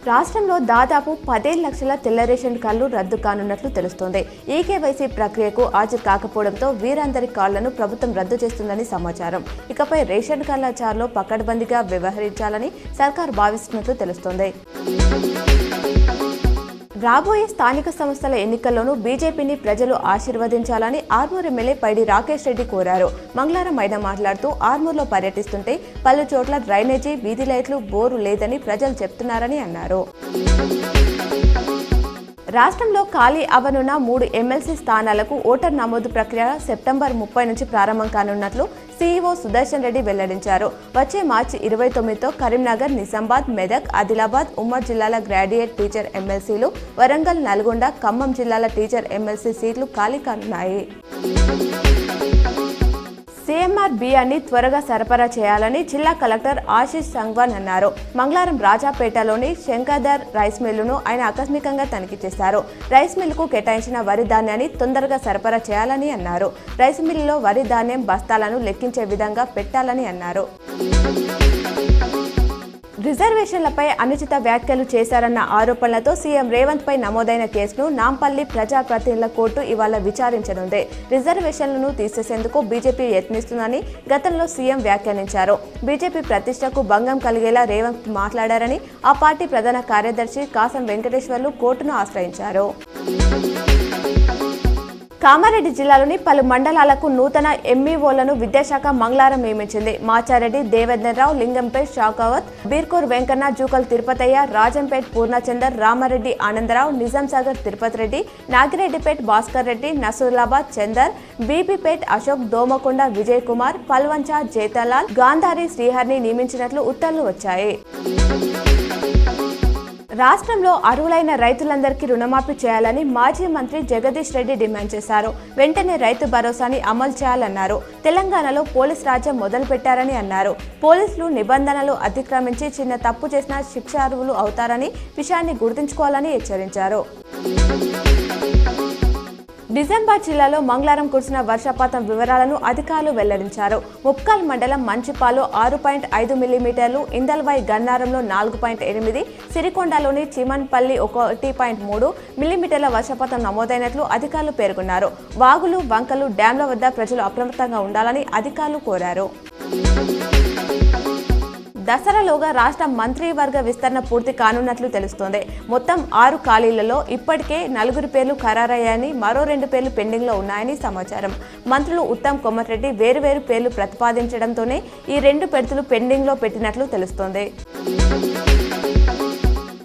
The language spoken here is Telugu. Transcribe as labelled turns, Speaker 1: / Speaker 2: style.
Speaker 1: రాష్ట్రంలో దాదాపు 15 లక్షల తెల్ల రేషన్ కార్డులు రద్దు కానున్నట్లు తెలుస్తోంది. ఈకేవైసీ ప్రక్రియకు హాజరు కాకపోవడంతో వీరందరి కార్డులను ప్రభుత్వం రద్దు చేస్తుందని సమాచారం. ఇకపై రేషన్ కార్డుల చార్లో పకడ్బందీగా వ్యవహరించాలని సర్కార్ భావిస్తున్నట్లు తెలుస్తోంది. రాబోయే స్థానిక సంస్థల ఎన్నికల్లోనూ బీజేపీని ప్రజలు ఆశీర్వదించాలని ఆర్మూర్ ఎమ్మెల్యే పైడి రాకేష్ రెడ్డి కోరారు. మంగళవారం ఆయన మాట్లాడుతూ ఆర్మూర్లో పర్యటిస్తుంటే పలు చోట్ల డ్రైనేజీ, వీధి లైట్లు, బోరు లేదని ప్రజలు చెప్తున్నారని అన్నారు. రాష్ట్రంలో ఖాళీ అవనున్న 3 ఎమ్మెల్సీ స్థానాలకు ఓటర్ నమోదు ప్రక్రియ సెప్టెంబర్ 30 నుంచి ప్రారంభం కానున్నట్లు సీఈఓ సుదర్శన్ రెడ్డి వెల్లడించారు. వచ్చే మార్చి 29తో కరీంనగర్, నిజామాబాద్, మెదక్, ఆదిలాబాద్ ఉమ్మడి జిల్లాల గ్రాడ్యుయేట్ టీచర్ ఎమ్మెల్సీలు, వరంగల్, నల్గొండ, ఖమ్మం జిల్లాల టీచర్ ఎమ్మెల్సీ సీట్లు ఖాళీ కానున్నాయి. సీఎంఆర్ బియ్యాన్ని త్వరగా సరఫరా చేయాలని జిల్లా కలెక్టర్ ఆశీష్ సంగ్వాన్ అన్నారు. మంగళవారం రాజాపేటలోని శంకర్దర్ రైస్ మిల్లును ఆయన ఆకస్మికంగా తనిఖీ చేశారు. రైస్ మిల్లుకు కేటాయించిన వరి ధాన్యాన్ని తొందరగా సరఫరా చేయాలని అన్నారు. రైస్ మిల్లులో వరి ధాన్యం బస్తాలను లెక్కించే విధంగా పెట్టాలని అన్నారు. రిజర్వేషన్లపై అనుచిత వ్యాఖ్యలు చేశారన్న ఆరోపణలతో సీఎం రేవంత్ పై నమోదైన కేసును నాంపల్లి ప్రజాప్రతినిధుల కోర్టు ఇవాళ విచారించనుంది. రిజర్వేషన్లను తీసేసేందుకు బీజేపీ యత్నిస్తుందని గతంలో సీఎం వ్యాఖ్యానించారు. బీజేపీ ప్రతిష్టకు భంగం కలిగేలా రేవంత్ మాట్లాడారని ఆ పార్టీ ప్రధాన కార్యదర్శి కాసం వెంకటేశ్వర్లు కోర్టును ఆశ్రయించారు. కామారెడ్డి జిల్లాలోని పలు మండలాలకు నూతన ఎంఈఓలను విద్యాశాఖ మంగళవారం నియమించింది. మాచారెడ్డి, దేవేంద్రరావు, లింగంపేట్ షాకావత్, బీర్కూర్ వెంకన్న, జూకల్ తిరుపతయ్య, రాజంపేట్ పూర్ణచందర్, రామారెడ్డి ఆనందరావు, నిజాంసాగర్ తిరుపతి రెడ్డి, నాగిరెడ్డిపేట్ భాస్కర్ రెడ్డి, నసూలాబాద్ చందర్, బీబీపేట్ అశోక్, దోమకొండ విజయ్ కుమార్, పల్వంచ జేతలాల్, గాంధారి శ్రీహరిని నియమించినట్లు ఉత్తర్వులు వచ్చాయి. రాష్ట్రంలో అర్హులైన రైతులందరికీ రుణమాఫీ చేయాలని మాజీ మంత్రి జగదీష్ రెడ్డి డిమాండ్ చేశారు. వెంటనే రైతు భరోసాని అమలు చేయాలన్నారు. తెలంగాణలో పోలీస్ రాజ్యం మొదలుపెట్టారని అన్నారు. పోలీసులు నిబంధనలు అతిక్రమించి చిన్న తప్పు చేసినా శిక్షార్హులు అవుతారని విషయాన్ని గుర్తుంచుకోవాలని హెచ్చరించారు. నిజామాబాద్ జిల్లాలో మంగళవారం కురిసిన వర్షపాతం వివరాలను అధికారులు వెల్లడించారు. ముప్కాల్ మండలం మంచిపాలో 6.5 మిల్లీమీటర్లు, ఇందల్వాయి గన్నారంలో 4.8, సిరికొండలోని చిమన్పల్లి 1.3 మిల్లీమీటర్ల వర్షపాతం నమోదైనట్లు అధికారులు పేర్కొన్నారు. వాగులు, వంకలు, డ్యాంల వద్ద ప్రజలు అప్రమత్తంగా ఉండాలని అధికారులు కోరారు. దసరాలోగా రాష్ట్ర మంత్రివర్గ విస్తరణ పూర్తి కానున్నట్లు తెలుస్తోంది. మొత్తం 6 ఖాళీలలో ఇప్పటికే 4 పేర్లు ఖరారయ్యాయని, మరో 2 పేర్లు పెండింగ్లో ఉన్నాయని సమాచారం. మంత్రులు ఉత్తమ్ కోమటిరెడ్డి వేరువేరు పేర్లు ప్రతిపాదించడంతోనే ఈ 2 పెడుతులు పెండింగ్లో పెట్టినట్లు తెలుస్తోంది.